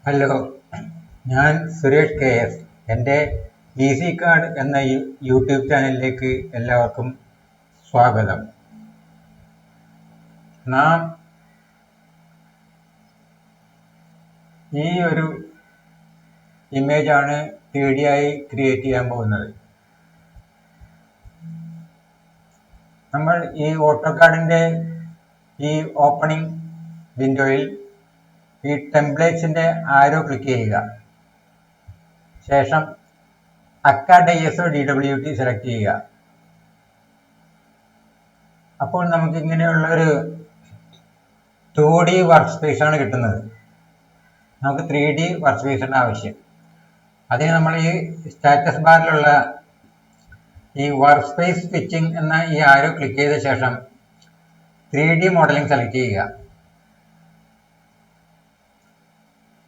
Hello, ഞാൻ Suresh K S. എൻ്റെ easy card എന്ന യൂട്യൂബ് ചാനലിലേക്ക് എല്ലാവർക്കും സ്വാഗതം. നാം ഈ ഒരു ഇമേജാണ് 3D ആയി ക്രിയേറ്റ് ചെയ്യാൻ പോകുന്നത്. നമ്മൾ ഈ ഓട്ടോകാഡിൻ്റെ ഈ ഓപ്പണിംഗ് വിൻഡോയിൽ ഈ ടെംപ്ലേറ്റ്സിൻ്റെ ആരോ ക്ലിക്ക് ചെയ്യുക. ശേഷം ACCA DWT സെലക്ട് ചെയ്യുക. അപ്പോൾ നമുക്ക് ഇങ്ങനെയുള്ളൊരു 2D വർക്ക് സ്പേസ് ആണ് കിട്ടുന്നത്. നമുക്ക് 3D വർക്ക് സ്പേസാണ് ആവശ്യം. അതിന് നമ്മൾ ഈ സ്റ്റാറ്റസ് ബാറിലുള്ള ഈ വർക്ക് സ്പേസ് സ്വിച്ചിങ് എന്ന ഈ ആരോ ക്ലിക്ക് ചെയ്ത ശേഷം 3D മോഡലിംഗ് സെലക്ട് ചെയ്യുക.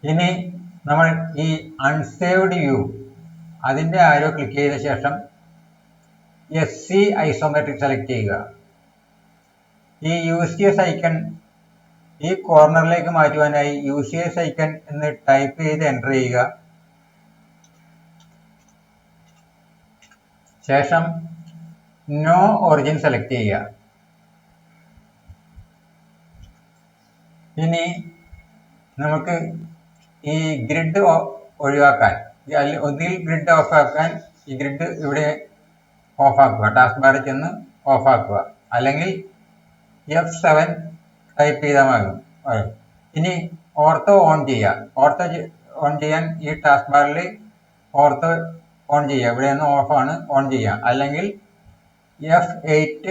ഇനി നമ്മൾ ഈ അൺസേവ്ഡ് വ്യൂ അതിൻ്റെ ആരോ ക്ലിക്ക് ചെയ്ത ശേഷം SC ഐസോമെട്രിക് സെലക്ട് ചെയ്യുക. ഈ UCS ഐക്കൺ ഈ കോർണറിലേക്ക് മാറ്റുവാനായി UCS ഐക്കൺ എന്ന് ടൈപ്പ് ചെയ്ത് എൻ്റർ ചെയ്യുക. ശേഷം നോ ഒറിജിൻ സെലക്ട് ചെയ്യുക. ഇനി നമുക്ക് ഈ ഗ്രിഡ് ഒഴിവാക്കാൻ, ഒന്നുകിൽ ഗ്രിഡ് ഓഫ് ആക്കാൻ ഈ ഗ്രിഡ് ഇവിടെ ഓഫ് ആക്കുക, ടാസ്ക് ബാറിൽ ചെന്ന് ഓഫ് ആക്കുക, അല്ലെങ്കിൽ F7 ടൈപ്പ് ചെയ്താൽ മതി. ഇനി ഓർത്തോ ഓൺ ചെയ്യുക. ഓർത്തോ ഓൺ ചെയ്യാൻ ഈ ടാസ്ക് ബാറിൽ ഓർത്തോ ഓൺ ചെയ്യുക, ഇവിടെ നിന്ന് ഓഫാണ്, ഓൺ ചെയ്യുക, അല്ലെങ്കിൽ F8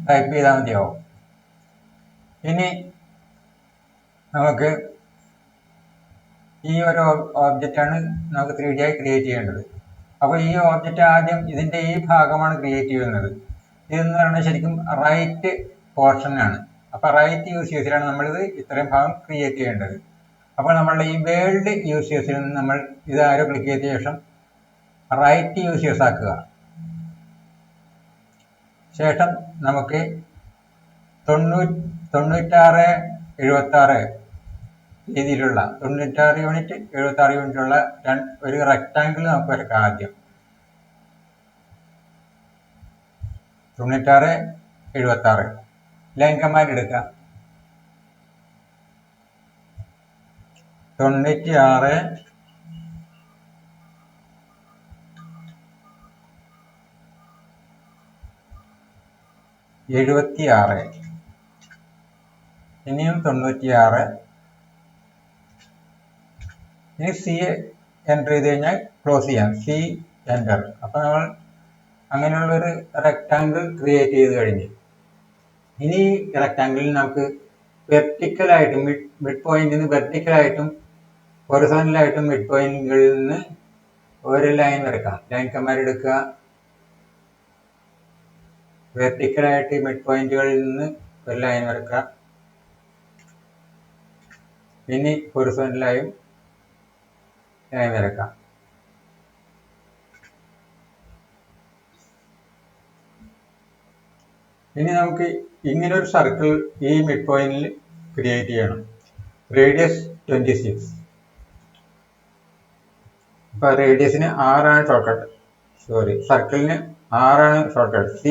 ടൈപ്പ് ചെയ്താൽ മതിയാവും. ഇനി നമുക്ക് ഈ ഒരു ഓബ്ജക്റ്റാണ് നമുക്ക് 3D ആയി ക്രിയേറ്റ് ചെയ്യേണ്ടത്. അപ്പോൾ ഈ ഓബ്ജക്റ്റ് ആദ്യം ഇതിൻ്റെ ഈ ഭാഗമാണ് ക്രിയേറ്റ് ചെയ്യുന്നത്. ഇതെന്ന് പറയുന്നത് ശരിക്കും റൈറ്റ് പോർഷനാണ്. അപ്പോൾ റൈറ്റ് UCSലാണ് നമ്മളിത് ഇത്രയും ഭാഗം ക്രിയേറ്റ് ചെയ്യേണ്ടത്. അപ്പോൾ നമ്മളുടെ ഈ വേൾഡ് UCSൽ നിന്ന് നമ്മൾ ഇത് ആരോ ക്ലിക്ക് ചെയ്ത ശേഷം റൈറ്റ് UCS ആക്കുക. ശേഷം നമുക്ക് 9676 രീതിയിലുള്ള 96 യൂണിറ്റ് 76 യൂണിറ്റുള്ള ഒരു റെക്ടാങ്കിൾ നമുക്ക് വരക്കാം. ആദ്യം 9676 ലൈൻ കമാൻഡ് എടുക്കുക. 96 76 ഇനിയും 96. ഇനി C എൻ്റർ ചെയ്ത് കഴിഞ്ഞാൽ ക്ലോസ് ചെയ്യാം. C enter. അപ്പോൾ നമ്മൾ അങ്ങനെയുള്ളൊരു റെക്ടാങ്കിൾ ക്രിയേറ്റ് ചെയ്ത് കഴിഞ്ഞ് ഇനി ഈ റെക്ടാങ്കിളിൽ നമുക്ക് വെർട്ടിക്കലായിട്ടും മിഡ് പോയിന്റിൽ നിന്ന് വെർട്ടിക്കലായിട്ടും ഹൊറിസോണ്ടലായിട്ടും മിഡ് പോയിന്റുകളിൽ നിന്ന് ഒരു ലൈൻ വരക്കാം. ലൈൻ കമാൻഡ് എടുക്കുക. വെർട്ടിക്കലായിട്ട് മിഡ് പോയിന്റുകളിൽ നിന്ന് ഒരു ലൈൻ വരക്കുക. ഇനി ഹൊറിസോണ്ടലായും ലൈൻ വരക്കാം. ഇനി നമുക്ക് ഇങ്ങനൊരു സർക്കിൾ ഈ മിഡ് പോയിന്റിൽ ക്രിയേറ്റ് ചെയ്യണം. റേഡിയസ് 26. അപ്പോൾ റേഡിയസിന് 6 ആണ് ഷോർട്ട് കട്ട്. സർക്കിളിന് 6 ആണ് ഷോർട്ട് കട്ട്. C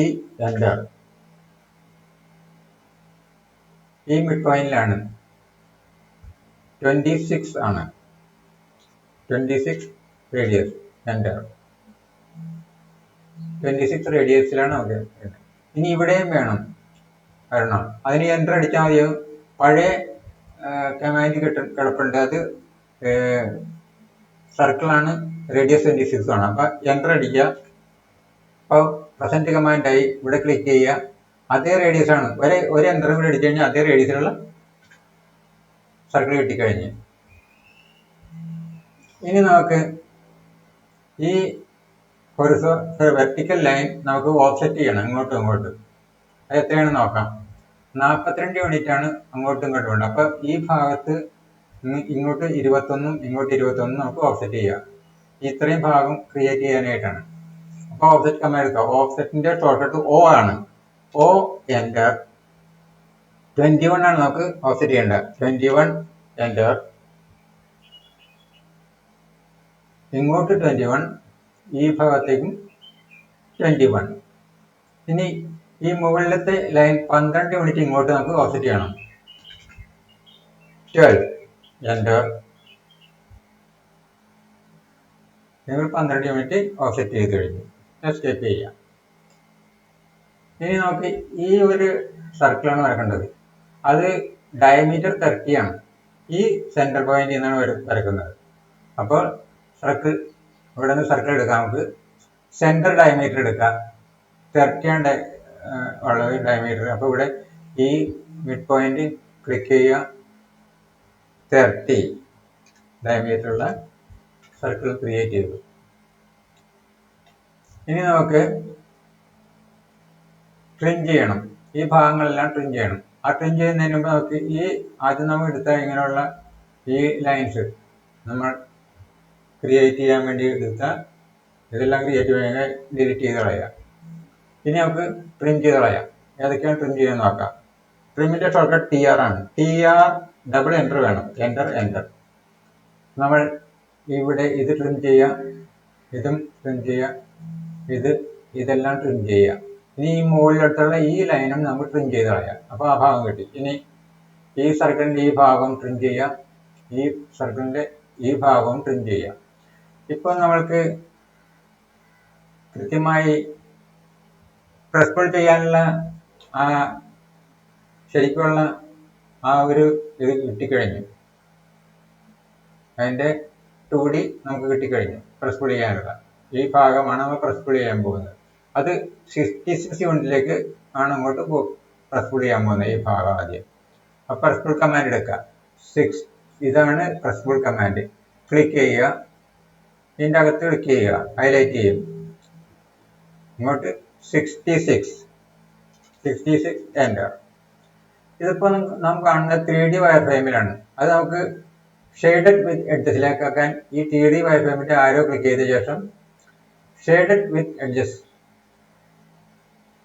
enter. ഈ മിഡ് പോയിന്റിലാണ് 26 ആണ്. 26 റേഡിയസ് എൻ്റർ. 26 റേഡിയസിലാണ്. ഓക്കെ. ഇനി ഇവിടെയും വരണം. അതിന് എൻ്റർ അടിച്ചാൽ മതിയാവും. പഴയ കമാൻഡ് കിടപ്പുണ്ട്. അത് സർക്കിളാണ്, റേഡിയസ് 26 ആണ്. അപ്പം എൻ്റർ അടിക്കുക. അപ്പോൾ പ്രസൻറ്റ് കമാൻഡായി ഇവിടെ ക്ലിക്ക് ചെയ്യുക. അതേ റേഡിയസ് ആണ്. ഒരു എൻ്റർ കൂടി അടിച്ചു കഴിഞ്ഞാൽ അതേ റേഡിയസിലുള്ള സർക്കിൾ കിട്ടിക്കഴിഞ്ഞ്. ഇനി നമുക്ക് ഈ വെർട്ടിക്കൽ ലൈൻ നമുക്ക് ഓഫ്സെറ്റ് ചെയ്യണം ഇങ്ങോട്ടും ഇങ്ങോട്ടും. അത് എത്രയാണെന്ന് നോക്കാം. 42 യൂണിറ്റ് ആണ് അങ്ങോട്ടും ഇങ്ങോട്ടും ഉണ്ട്. അപ്പോൾ ഈ ഭാഗത്ത് ഇങ്ങോട്ട് 21 ഇങ്ങോട്ട് 21 നമുക്ക് ഓഫ്സെറ്റ് ചെയ്യാം. ഇത്രയും ഭാഗം ക്രിയേറ്റ് ചെയ്യാനായിട്ടാണ്. അപ്പോൾ ഓഫ്സെറ്റ് കമാൻഡ് എടുക്കുക. ഓഫ്സെറ്റിൻ്റെ ഷോർട്ട് കട്ട് O ആണ്. O enter. 21 ആണ് നമുക്ക് ഓഫ്സെറ്റ് ചെയ്യേണ്ടത്. 21 എൻ്റർ. ഇങ്ങോട്ട് 21, ഈ ഭാഗത്തേക്കും 21. ഇനി ഈ മുകളിലത്തെ ലൈൻ 12 യൂണിറ്റ് ഇങ്ങോട്ട് നമുക്ക് ഓഫ്സെറ്റ് ചെയ്യണം. 12 എൻ്റർ. നിങ്ങൾ 12 യൂണിറ്റ് ഓഫ്സെറ്റ് ചെയ്ത് കഴിഞ്ഞു. എസ്കേപ്പ് ചെയ്യാം. ഇനി നമുക്ക് ഈ ഒരു സർക്കിളാണ് വരക്കേണ്ടത്. അത് ഡയമീറ്റർ 30 ആണ്. ഈ സെൻറ്റർ പോയിന്റിൽ നിന്നാണ് വരക്കുന്നത്. അപ്പോൾ സർക്കിൾ ഇവിടെ നിന്ന് സർക്കിൾ എടുക്കാം. നമുക്ക് സെൻറ്റർ ഡയമീറ്റർ എടുക്കാം. 30 ആണ് ഉള്ളത് ഡയമീറ്റർ. അപ്പോൾ ഇവിടെ ഈ മിഡ് പോയിന്റ് ക്ലിക്ക് ചെയ്യുക. 30 ഡയമീറ്ററുള്ള സർക്കിൾ ക്രിയേറ്റ് ചെയ്തു. ഇനി നമുക്ക് ട്രിം ചെയ്യണം. ഈ ഭാഗങ്ങളെല്ലാം ട്രിം ചെയ്യണം. ആ ട്രിം ചെയ്യുന്നതിന് മുമ്പ് നമുക്ക് ആദ്യം നമ്മൾ എടുത്ത ഇങ്ങനെയുള്ള ഈ ലൈൻസ് നമ്മൾ ക്രിയേറ്റ് ചെയ്യാൻ വേണ്ടി എടുത്ത ഇതെല്ലാം ക്രിയേറ്റ് ചെയ്യാൻ ഡിലീറ്റ് ചെയ്ത് കളയാം. ഇനി നമുക്ക് ട്രിം ചെയ്ത് കളയാം. ഏതൊക്കെയാണ് ട്രിം ചെയ്യാൻ നോക്കാം. ട്രിമിൻ്റെ ഷോർട്ട്കട്ട് TR ആണ്. TR ഡബിൾ എൻ്റർ വേണം. എൻ്റർ. നമ്മൾ ഇവിടെ ഇത് ട്രിം ചെയ്യാം, ഇതും ട്രിം ചെയ്യാം, ഇതെല്ലാം ട്രിം ചെയ്യാം. ഇനി ഈ മുകളിലോട്ടുള്ള ഈ ലൈനും നമുക്ക് ട്രിം ചെയ്ത് കളയാം. അപ്പോൾ ആ ഭാഗം കിട്ടി. ഇനി ഈ സർക്കിളിൻ്റെ ഈ ഭാഗം ട്രിം ചെയ്യാം, ഈ സർക്കിളിൻ്റെ ഈ ഭാഗവും ട്രിം ചെയ്യാം. ഇപ്പോൾ നമ്മൾക്ക് കൃത്യമായി പ്രസ് പുൾ ചെയ്യാനുള്ള ശരിക്കുള്ള ഒരു ഇത് കിട്ടിക്കഴിഞ്ഞു. അതിൻ്റെ 2D നമുക്ക് കിട്ടിക്കഴിഞ്ഞു. പ്രസ് പുൾ ചെയ്യാനുള്ള ഈ ഭാഗമാണ് നമ്മൾ പ്രസ് പുൾ ചെയ്യാൻ പോകുന്നത്. അത് 66 യൂണിറ്റിലേക്ക് ആണ് അങ്ങോട്ട് പ്രസ് പുൾ ചെയ്യാൻ പോകുന്നത്. ഈ ഭാഗം ആദ്യം. അപ്പോൾ പ്രസ് പുൾ കമാൻഡ് എടുക്കുക. 6 ഇതാണ് പ്രസ് പുൾ കമാൻഡ്. ക്ലിക്ക് ചെയ്യുക. ഇതിൻ്റെ അകത്ത് ക്ലിക്ക് ചെയ്യുക. ഹൈലൈറ്റ് ചെയ്യും. ഇങ്ങോട്ട് 66 എൻ്റർ. ഇതിപ്പോൾ നാം കാണുന്ന 3D വയർ ഫ്രെയിമിലാണ്. അത് നമുക്ക് ഷെയ്ഡഡ് വിത്ത് എഡ്ജസിലേക്ക് ആക്കാൻ ഈ 3D വയർ ഫ്രെയിമിൻ്റെ ആരോ ക്ലിക്ക് ചെയ്ത ശേഷം ഷെയ്ഡഡ് വിത്ത് എഡ്ജസ്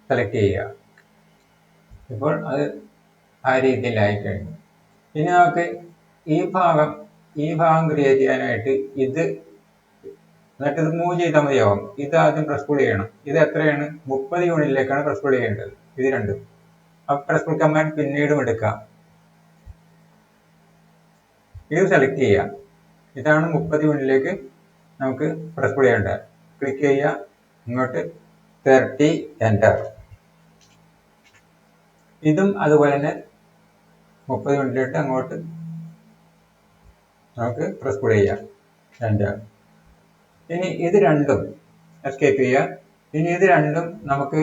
സെലക്ട് ചെയ്യുക. ഇപ്പോൾ അത് ആ രീതിയിലായി കഴിഞ്ഞു. ഇനി നമുക്ക് ഈ ഭാഗം ക്രിയേറ്റ് ചെയ്യാനായിട്ട് എന്നിട്ട് ഇത് മൂവ് ചെയ്താൽ മതിയാവും. ഇത് ആദ്യം പ്രസ് പുൾ ചെയ്യണം. ഇത് എത്രയാണ്? 30 യൂണിറ്റിലേക്കാണ് പ്രസ് പുൾ ചെയ്യേണ്ടത്. ഇത് രണ്ടും. അപ്പോൾ പ്രസ് പുൾ കമാൻഡ് പിന്നീടും എടുക്കാം. ഇത് സെലക്ട് ചെയ്യുക. ഇതാണ് 30 യൂണിറ്റിലേക്ക് നമുക്ക് പ്രസ് പുൾ ചെയ്യേണ്ടത്. ക്ലിക്ക് ചെയ്യുക. ഇങ്ങോട്ട് 30 എൻ്റർ. ഇതും അതുപോലെ തന്നെ 30 യൂണിറ്റിലിട്ട് അങ്ങോട്ട് നമുക്ക് പ്രസ് പുൾ ചെയ്യാം. എൻ്റർ. ഇനി ഇത് രണ്ടും എസ്കേപ്പ് ചെയ്യുക. ഇനി ഇത് രണ്ടും നമുക്ക്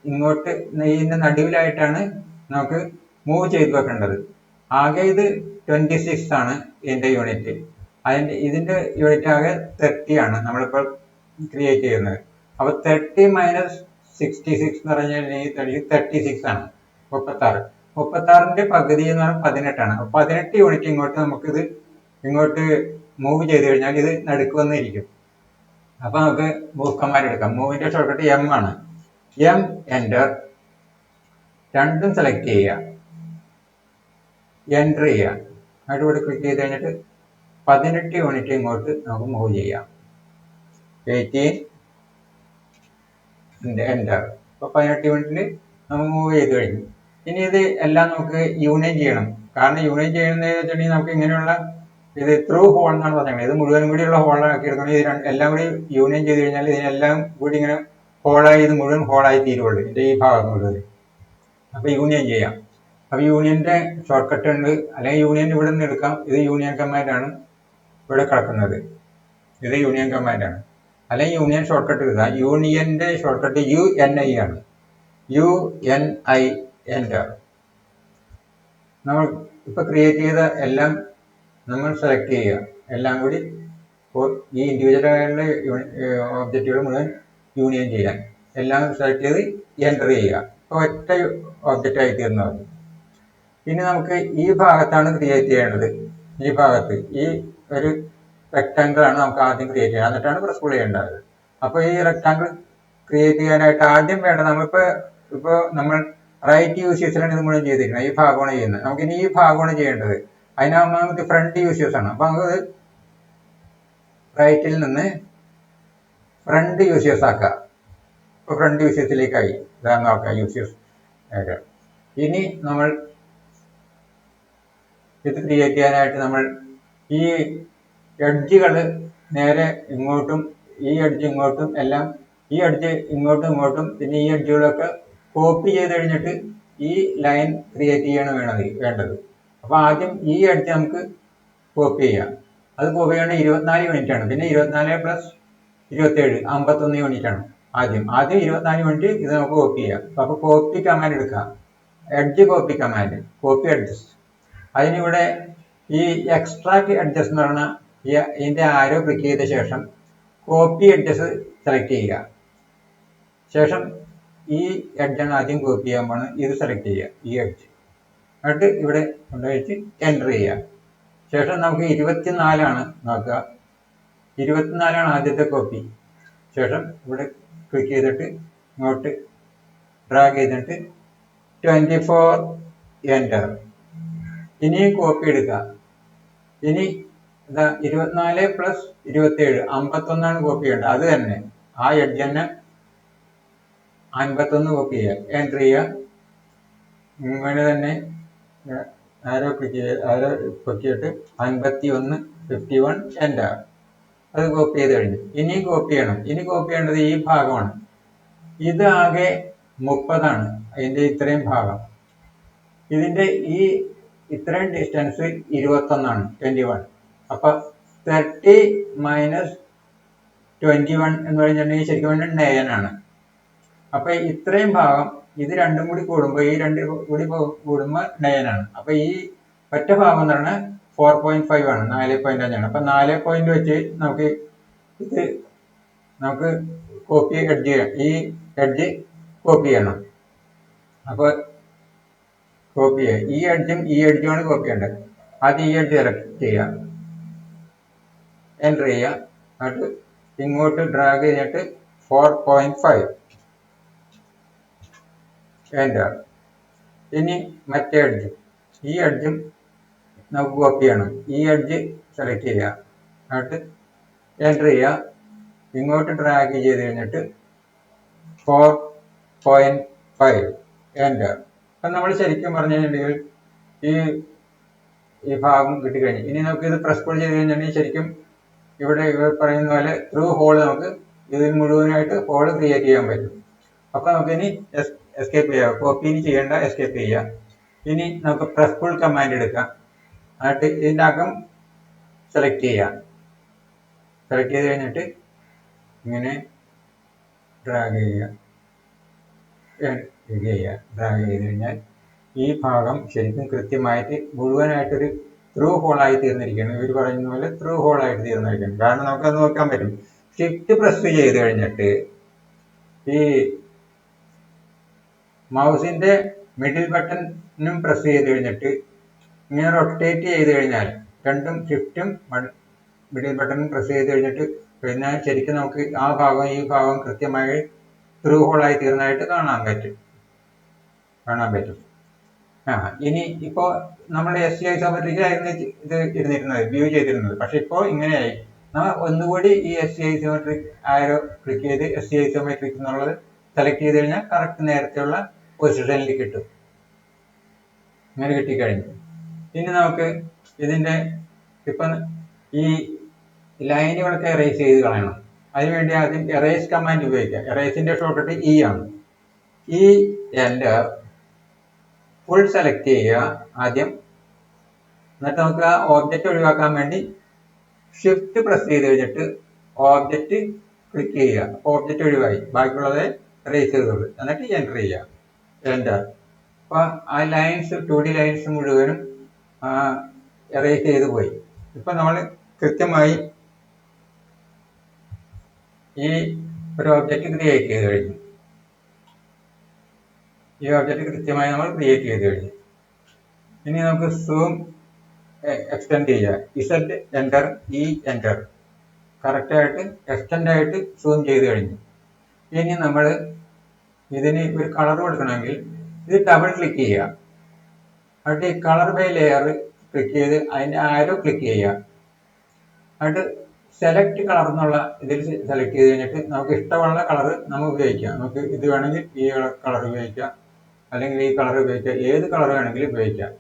ഇങ്ങോട്ട് ഇതിൻ്റെ നടുവിലായിട്ടാണ് നമുക്ക് മൂവ് ചെയ്ത് വെക്കേണ്ടത്. ആകെ ഇത് 26 ആണ് ഇതിൻ്റെ യൂണിറ്റ്. ഇതിൻ്റെ യൂണിറ്റ് ആകെ 30 ആണ് നമ്മളിപ്പോൾ ക്രിയേറ്റ് ചെയ്യുന്നത്. അപ്പോൾ 30 മൈനസ് 66 എന്ന് പറഞ്ഞാൽ 36 ആണ്. 36ൻ്റെ പകുതി എന്ന് പറഞ്ഞാൽ 18 ആണ്. അപ്പോൾ 18 യൂണിറ്റ് ഇങ്ങോട്ട് ഇങ്ങോട്ട് മൂവ് ചെയ്ത് കഴിഞ്ഞാൽ ഇത് നടുക്ക് വന്നിരിക്കും. അപ്പോൾ നമുക്ക് മൂവ് കമാൻഡ് എടുക്കാം. മൂവിൻ്റെ ഷോർട്ട്കട്ട് M ആണ്. M enter. രണ്ടും സെലക്ട് ചെയ്യുക. എൻ്റർ ചെയ്യുക. ഇവിടെ ക്ലിക്ക് ചെയ്ത് കഴിഞ്ഞിട്ട് 18 യൂണിറ്റ് ഇങ്ങോട്ട് നമുക്ക് മൂവ് ചെയ്യാം. 18 എൻ്റർ. അപ്പോൾ 18 യൂണിറ്റിൽ നമുക്ക് മൂവ് ചെയ്ത് കഴിഞ്ഞു. ഇനി ഇത് എല്ലാം നമുക്ക് യൂണിയൻ ചെയ്യണം. കാരണം യൂണിയൻ ചെയ്യുന്നത് വെച്ചിട്ടുണ്ടെങ്കിൽ നമുക്ക് ഇങ്ങനെയുള്ള ഇത് ത്രൂ ഹോൾ എന്നാണ് പറഞ്ഞത്. ഇത് മുഴുവനും കൂടിയുള്ള ഹോളാക്കി എടുക്കണം. ഇത് എല്ലാം കൂടി യൂണിയൻ ചെയ്ത് കഴിഞ്ഞാൽ ഇതിനെല്ലാം കൂടി ഇങ്ങനെ ഹോളായി ഇത് മുഴുവൻ ഹോളായി തീരുള്ളൂ. ഇതിൻ്റെ ഈ ഭാഗം മുഴുവൻ. അപ്പോൾ യൂണിയൻ ചെയ്യാം. അപ്പോൾ യൂണിയൻ്റെ ഷോർട്ട് കട്ട് ഉണ്ട്. അല്ലെങ്കിൽ യൂണിയൻ ഇവിടെ നിന്ന് എടുക്കാം. ഇത് യൂണിയൻ കമാൻഡാണ് ഇവിടെ കിടക്കുന്നത്. ഇത് യൂണിയൻ കമാൻഡാണ്. അല്ലെങ്കിൽ യൂണിയൻ ഷോർട്ട് കട്ട് എടുക്കുക. യൂണിയൻ്റെ ഷോർട്ട് കട്ട് UNI ആണ്. UNI enter. നമ്മൾ ഇപ്പോൾ ക്രിയേറ്റ് ചെയ്ത എല്ലാം നമ്മൾ സെലക്ട് ചെയ്യുക. എല്ലാം കൂടി ഈ ഇൻഡിവിജ്വലായുള്ള ഒബ്ജക്റ്റുകൾ മുഴുവൻ യൂണിയൻ ചെയ്യാൻ എല്ലാം സെലക്ട് ചെയ്ത് എൻ്റർ ചെയ്യുക. അപ്പോൾ ഒറ്റ ഒബ്ജക്റ്റായി തീർന്നാൽ മതി. ഇനി നമുക്ക് ഈ ഭാഗത്താണ് ക്രിയേറ്റ് ചെയ്യേണ്ടത്. ഈ ഭാഗത്ത് ഈ ഒരു റെക്റ്റാങ്കിളാണ് നമുക്ക് ആദ്യം ക്രിയേറ്റ് ചെയ്യുക. എന്നിട്ടാണ് പ്രസ് പുൾ ചെയ്യേണ്ടത്. അപ്പോൾ ഈ റെക്റ്റാങ്കിൾ ക്രിയേറ്റ് ചെയ്യാനായിട്ട് ആദ്യം വേണ്ട ഇപ്പോൾ നമ്മൾ റൈറ്റ് യൂസേഴ്സിലാണ് ഇത് മുഴുവൻ ചെയ്തിരിക്കുന്നത്. ഈ ഭാഗമാണ് ചെയ്യുന്നത്. നമുക്കിനി ഈ ഭാഗമാണ് ചെയ്യേണ്ടത്. അതിനാകുമ്പോൾ നമുക്ക് ഫ്രണ്ട് യൂസേഴ്സ് ആണ്. അപ്പോൾ നമുക്ക് റൈറ്റിൽ നിന്ന് ഫ്രണ്ട് യൂസേഴ്സ് ആക്കുക. ഇപ്പോൾ ഫ്രണ്ട് യൂസേഴ്സിലേക്കായി ഇതാ നോക്കാം യൂസേഴ്സ്. ഇനി നമ്മൾ ഇത് ക്രിയേറ്റ് ചെയ്യാനായിട്ട് നമ്മൾ ഈ എഡ്ജുകൾ നേരെ ഇങ്ങോട്ടും ഈ എഡ്ജ് ഇങ്ങോട്ടും എല്ലാം, ഈ എഡ്ജ് ഇങ്ങോട്ടും ഇങ്ങോട്ടും പിന്നെ ഈ എഡ്ജുകളൊക്കെ കോപ്പി ചെയ്ത് കഴിഞ്ഞിട്ട് ഈ ലൈൻ ക്രിയേറ്റ് ചെയ്യാണ് വേണ്ടത്. അപ്പോൾ ആദ്യം ഈ എഡ്ജ് നമുക്ക് കോപ്പി ചെയ്യാം. അത് കോപ്പി ചെയ്യേണ്ട 24 യൂണിറ്റ് ആണ്. പിന്നെ 24 + 27 51 യൂണിറ്റ് ആണ്. ആദ്യം 24 യൂണിറ്റ് ഇത് നമുക്ക് കോപ്പി ചെയ്യാം. അപ്പോൾ കോപ്പി കമാൻഡ് എടുക്കാം. Edge copy command, copy edges. അതിനിവിടെ ഈ എക്സ്ട്രാക്ട് എഡ്ജസ് എന്ന് പറഞ്ഞ ഇതിൻ്റെ ആരോ ക്ലിക്ക് ചെയ്ത ശേഷം കോപ്പി എഡ്ജസ് സെലക്ട് ചെയ്യുക. ശേഷം ഈ എഡ്ജാണ് ആദ്യം കോപ്പി ചെയ്യാൻ പോകുന്നത്. ഇത് സെലക്ട് ചെയ്യുക, ഈ എഡ്ജ്. എന്നിട്ട് ഇവിടെ കൊണ്ടുവച്ച് എൻ്റർ ചെയ്യുക. ശേഷം നമുക്ക് 24 ആണ് നോക്കുക. 24 ആണ് ആദ്യത്തെ കോപ്പി. ശേഷം ഇവിടെ ക്ലിക്ക് ചെയ്തിട്ട് ഇങ്ങോട്ട് ഡ്രാഗ് ചെയ്തിട്ട് 24 എൻ്റർ. ഇനിയും കോപ്പി എടുക്കുക. ഇനി ഇതാ 24 + 27 51 കോപ്പി ചെയ്യേണ്ടത്. അത് തന്നെ ആ എഡ്ജ് തന്നെ 51 കോപ്പി ചെയ്യുക, എൻ്റർ ചെയ്യുക. ഇങ്ങനെ തന്നെ ആരോ ക്ലിക്ക് ചെയ്തിട്ട് 51 51 എൻ്റർ. അത് കോപ്പി ചെയ്ത് കഴിഞ്ഞു. ഇനി കോപ്പി ചെയ്യണം. ഇനി കോപ്പി ചെയ്യേണ്ടത് ഈ ഭാഗമാണ്. ഇത് ആകെ 30 ആണ്, അതിൻ്റെ ഇത്രയും ഭാഗം. ഇതിൻ്റെ ഈ ഇത്രയും ഡിസ്റ്റൻസ് 21 ആണ്, 21. അപ്പം 30 - 21 എന്ന് പറഞ്ഞിട്ടുണ്ടെങ്കിൽ ശരിക്കും പറഞ്ഞാൽ 9 ആണ്. അപ്പം ഇത്രയും ഭാഗം ഇത് രണ്ടും കൂടി കൂടുമ്പോൾ, ഈ രണ്ടും കൂടി കൂടുമ്പോൾ 9 ആണ്. അപ്പം ഈ ഒറ്റ ഭാഗം എന്ന് പറഞ്ഞാൽ 4.5 ആണ്, 4.5 ആണ്. അപ്പം 4 പോയിന്റ് വെച്ച് നമുക്ക് കോപ്പി എഡ്ജ് ചെയ്യാം. ഈ എഡ്ജ് കോപ്പി ചെയ്യണം. അപ്പോൾ കോപ്പി ചെയ്യുക. ഈ എഡ്ജും ഈ എഡ്ജുമാണ് കോപ്പി ചെയ്യേണ്ടത്. ആദ്യം ഈ എഡ്ജ് സെലക്ട് ചെയ്യുക, എൻ്റർ ചെയ്യുക. എന്നിട്ട് ഇങ്ങോട്ട് ഡ്രാഗ് ചെയ്തിട്ട് 4.5 എൻ്റർ. ഇനി മറ്റേ എഡ്ജ്, ഈ എഡ്ജും നമുക്ക് കോപ്പി ചെയ്യണം. ഈ എഡ്ജ് സെലക്ട് ചെയ്യുക, എന്നിട്ട് എൻ്റർ ചെയ്യുക. ഇങ്ങോട്ട് ഡ്രാഗ് ചെയ്ത് കഴിഞ്ഞിട്ട് 4.5 എൻ്റർ. അപ്പം നമ്മൾ ശരിക്കും പറഞ്ഞു കഴിഞ്ഞിട്ടുണ്ടെങ്കിൽ ഈ ഭാഗം കിട്ടിക്കഴിഞ്ഞു. ഇനി നമുക്ക് ഇത് പ്രസ് പുൾ ചെയ്ത് കഴിഞ്ഞിട്ടുണ്ടെങ്കിൽ ശരിക്കും ഇവിടെ പറയുന്ന പോലെ ത്രൂ ഹോൾ നമുക്ക് ഇതിൽ മുഴുവനായിട്ട് ഹോൾ ക്രിയേറ്റ് ചെയ്യാൻ പറ്റും. അപ്പം നമുക്കിനി എസ്കേപ്പ് ചെയ്യാം. കോപ്പി ചെയ്യേണ്ട, എസ്കേപ്പ് ചെയ്യാം. ഇനി നമുക്ക് പ്രസ് പുൾ കമാൻഡ് എടുക്കാം. എന്നിട്ട് ഇതിൻ്റെ അകം സെലക്ട് ചെയ്യാം. സെലക്ട് ചെയ്ത് കഴിഞ്ഞിട്ട് ഇങ്ങനെ ഡ്രാഗ് ചെയ്യുക, ഡ്രാഗ് ചെയ്ത് കഴിഞ്ഞാൽ ഈ ഭാഗം ശരിക്കും കൃത്യമായിട്ട് മുഴുവനായിട്ടൊരു ത്രൂ ഹോളായി തീർന്നിരിക്കണം. ഇവർ പറയുന്ന പോലെ ത്രൂ ഹോളായിട്ട് തീർന്നിരിക്കണം. കാരണം നമുക്കത് നോക്കാൻ പറ്റും. ഷിഫ്റ്റ് പ്രസ് ചെയ്ത് കഴിഞ്ഞിട്ട് ഈ മൗസിൻ്റെ മിഡിൽ ബട്ടണും പ്രസ് ചെയ്ത് കഴിഞ്ഞിട്ട് ഇങ്ങനെ റൊട്ടേറ്റ് ചെയ്ത് കഴിഞ്ഞാൽ, രണ്ടും ഷിഫ്റ്റും മിഡിൽ ബട്ടണും പ്രസ് ചെയ്ത് കഴിഞ്ഞിട്ട് കഴിഞ്ഞാൽ ശരിക്കും നമുക്ക് ആ ഭാഗം ഈ ഭാഗം കൃത്യമായി ത്രൂ ഹോളായി തീർന്നതായിട്ട് കാണാൻ പറ്റും. ഇനി ഇപ്പോൾ നമ്മൾ SC ഐസോമെട്രിക്കിലായിരുന്നു ഇത് ഇരുന്നിരുന്നത്, വ്യൂ ചെയ്തിരുന്നത്. പക്ഷെ ഇപ്പോൾ ഇങ്ങനെയായി. നമ്മൾ ഒന്നുകൂടി ഈ SC ഐസോമെട്രിക് ആരോ ക്ലിക്ക് ചെയ്ത് SC ഐസോമെട്രിക് എന്നുള്ളത് സെലക്ട് ചെയ്ത് കഴിഞ്ഞാൽ കറക്റ്റ് നേരത്തെയുള്ള പൊസിഷനിൽ കിട്ടും. ഇങ്ങനെ കിട്ടിക്കഴിഞ്ഞു. ഇനി നമുക്ക് ഇതിൻ്റെ ഇപ്പം ഈ ലൈനുകളൊക്കെ എറേസ് ചെയ്ത് കളയണം. അതിനുവേണ്ടി ആദ്യം എറേസ് കമാൻഡ് ഉപയോഗിക്കുക. എറേസിൻ്റെ ഷോർട്ട്കട്ട് E ആണ്. ഈ എൻ്റർ, ഫുൾ സെലക്ട് ചെയ്യുക ആദ്യം. എന്നിട്ട് നമുക്ക് ആ ഓബ്ജക്റ്റ് ഒഴിവാക്കാൻ വേണ്ടി ഷിഫ്റ്റ് പ്രസ് ചെയ്ത് കഴിഞ്ഞിട്ട് ഓബ്ജക്റ്റ് ക്ലിക്ക് ചെയ്യുക. ഓബ്ജക്റ്റ് ഒഴിവായി, ബാക്കിയുള്ളത് എറേസ് ചെയ്തോളൂ. എന്നിട്ട് എൻ്റർ ചെയ്യുക, എൻ്റർ. അപ്പോൾ ആ ലൈൻസ് 2D ലൈൻസ് മുഴുവനും എറേസ് ചെയ്ത് പോയി. ഇപ്പം നമ്മൾ കൃത്യമായി ഈ ഒരു ഓബ്ജക്റ്റ് ക്രിയേറ്റ് ചെയ്ത് കഴിഞ്ഞു. ഈ ഓബ്ജക്റ്റ് കൃത്യമായി നമ്മൾ ക്രിയേറ്റ് ചെയ്ത് കഴിഞ്ഞു. ഇനി നമുക്ക് സൂം എക്സ്റ്റെൻഡ് ചെയ്യുക. Z enter, E enter. കറക്റ്റായിട്ട് എക്സ്റ്റെൻഡ് ആയിട്ട് സൂം ചെയ്ത് കഴിഞ്ഞു. ഇനി നമ്മൾ ഇതിന് ഒരു കളർ കൊടുക്കണമെങ്കിൽ ഇത് ഡബിൾ ക്ലിക്ക് ചെയ്യുക. എന്നിട്ട് ഈ കളർ ബൈ ലെയർ ക്ലിക്ക് ചെയ്ത് അതിൻ്റെ ആരോ ക്ലിക്ക് ചെയ്യുക. എന്നിട്ട് സെലക്ട് കളർ എന്നുള്ള ഇതിൽ സെലക്ട് ചെയ്ത് കഴിഞ്ഞിട്ട് നമുക്ക് ഇഷ്ടമുള്ള കളർ നമുക്ക് ഉപയോഗിക്കാം. നമുക്ക് ഇത് വേണമെങ്കിൽ ഈ കളർ ഉപയോഗിക്കാം, അല്ലെങ്കിൽ ഈ കളർ ഉപയോഗിക്കാം, ഏത് കളർ വേണമെങ്കിലും ഉപയോഗിക്കാം.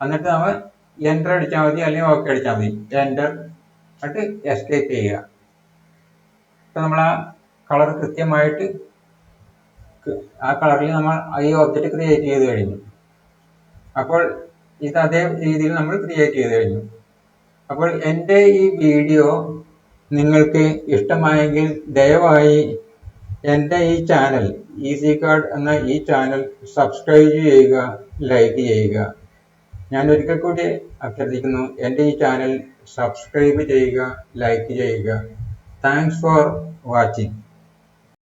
എന്നിട്ട് നമ്മൾ എൻ്റർ അടിച്ചാൽ മതി, അല്ലെങ്കിൽ ഓക്കെ അടിച്ചാൽ മതി. എൻ്റർ എന്നിട്ട് എസ്കേപ്പ് ചെയ്യുക. ഇപ്പം നമ്മൾ ആ കളർ കൃത്യമായിട്ട് ആ കളറിൽ നമ്മൾ ഈ ഒബ്ജക്റ്റ് ക്രിയേറ്റ് ചെയ്ത് കഴിഞ്ഞു. അപ്പോൾ ഇത് അതേ രീതിയിൽ നമ്മൾ ക്രിയേറ്റ് ചെയ്ത് കഴിഞ്ഞു. അപ്പോൾ എൻ്റെ ഈ വീഡിയോ നിങ്ങൾക്ക് ഇഷ്ടമായെങ്കിൽ ദയവായി എൻ്റെ ഈ ചാനൽ ഈസി കാർഡ് എന്ന ഈ ചാനൽ സബ്സ്ക്രൈബ് ചെയ്യുക, ലൈക്ക് ചെയ്യുക. ഞാൻ ഒരിക്കൽ കൂടി അഭ്യർത്ഥിക്കുന്നു, എൻ്റെ ഈ ചാനൽ സബ്സ്ക്രൈബ് ചെയ്യുക, ലൈക്ക് ചെയ്യുക. Thanks for watching.